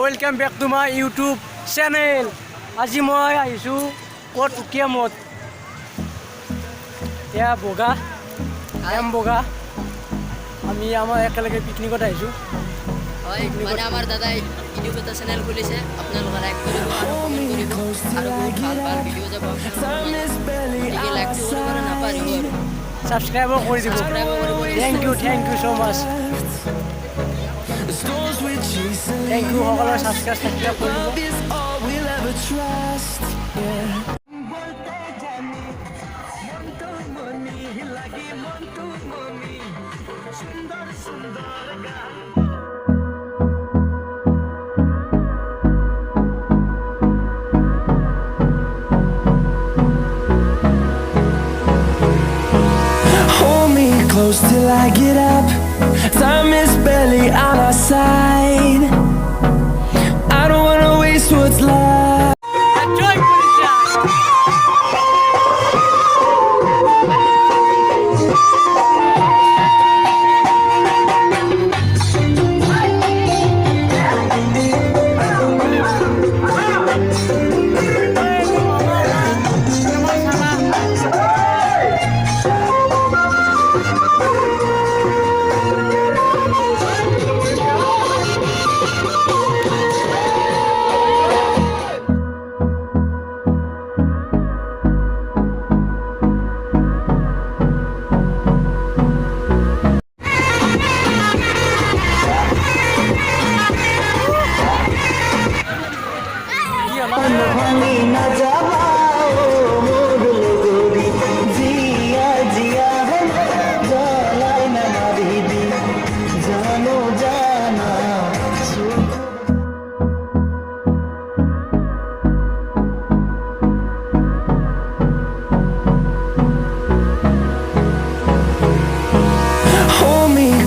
welcome back to my YouTube channel. আজি মই আহিছোঁ ক'ত উকিয়ামত এয়া বগা বগা আমি আমাৰ একেলগে পিকনিকত আহিছোঁ হয় মানে আমাৰ দাদাই ইউটিউব এটা চেনেল খুলিছে আপোনালোকে লাইক কৰিব আৰু কমেন্ট কৰিব আৰু বহুত ভাল ভাল ভিডিও যাব আপোনালোকে লাইক কৰিব নাপাহৰিব আৰু সাবস্ক্ৰাইব কৰি দিব thank you so much thank you সকলৰ সাবস্ক্ৰাইব কৰি দিব Close till I get up. Time is barely on our side. I don't wanna waste what's left. Enjoy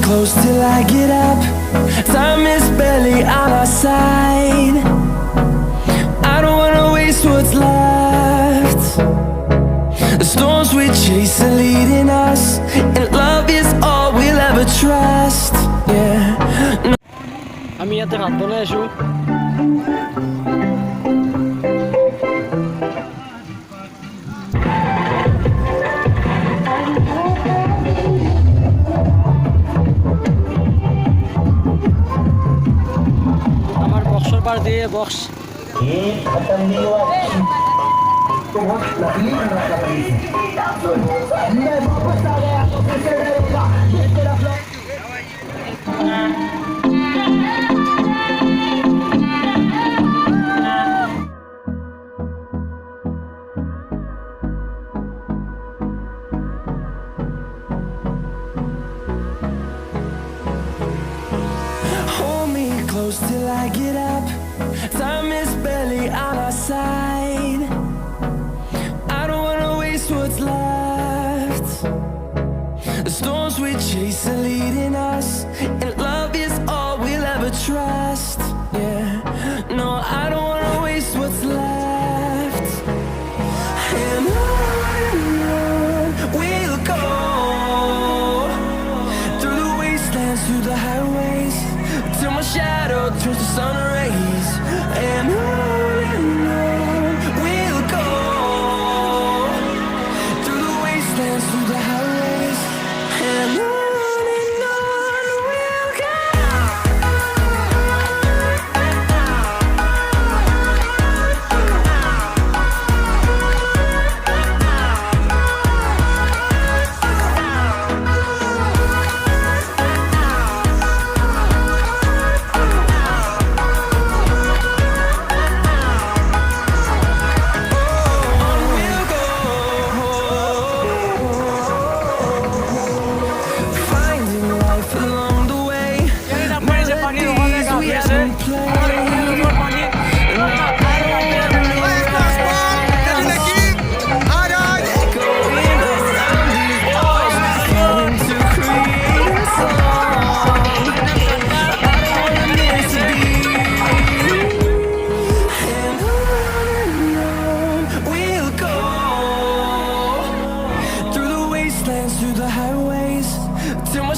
Close till I get up. Time is barely on our side. I don't wanna waste what's left. The storms we chase are leading us, and love is all we'll ever trust. Yeah. আমি ইয়াতে ভাত বনাই আছোঁ আমার বক্সর পার দিয়ে box Close till I get up. Time is barely on our side. I don't wanna waste what's left. The storms we chase are leading us, and love is all we'll ever trust. Yeah, no, I don't wanna waste what's left. And on we'll go, through the wastelands, through the highways, till my shadow turns to sun rays. And on we'll go, through the wastelands, through the highways. And on we'll go.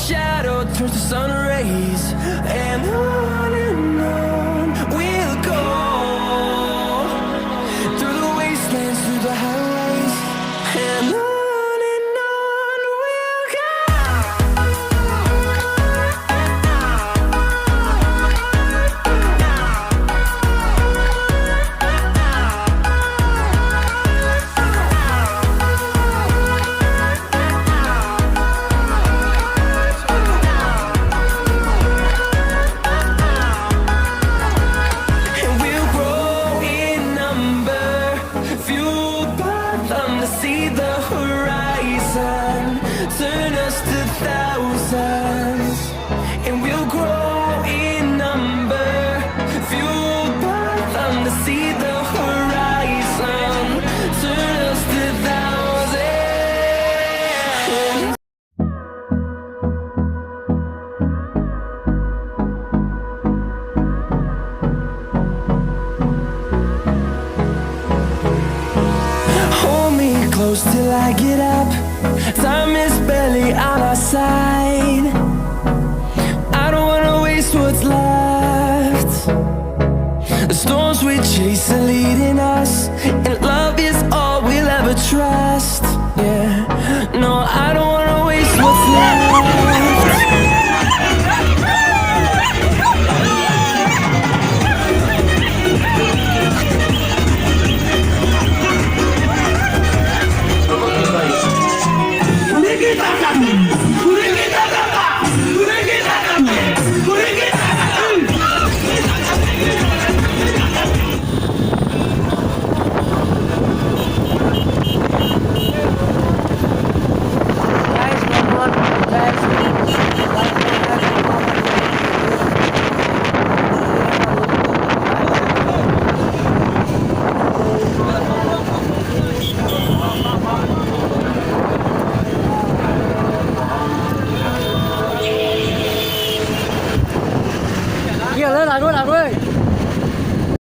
shadow turns to sun rays, and on we us to thousands, and we'll grow in number, fueled by them to see the horizon. Turn us to thousands. Hold me close till I get up. Time is barely on our side. I don't wanna waste what's left. The storms we chase are leading us, and love is all we'll ever trust. Yeah, no, I don't wanna waste what's left. Nikita!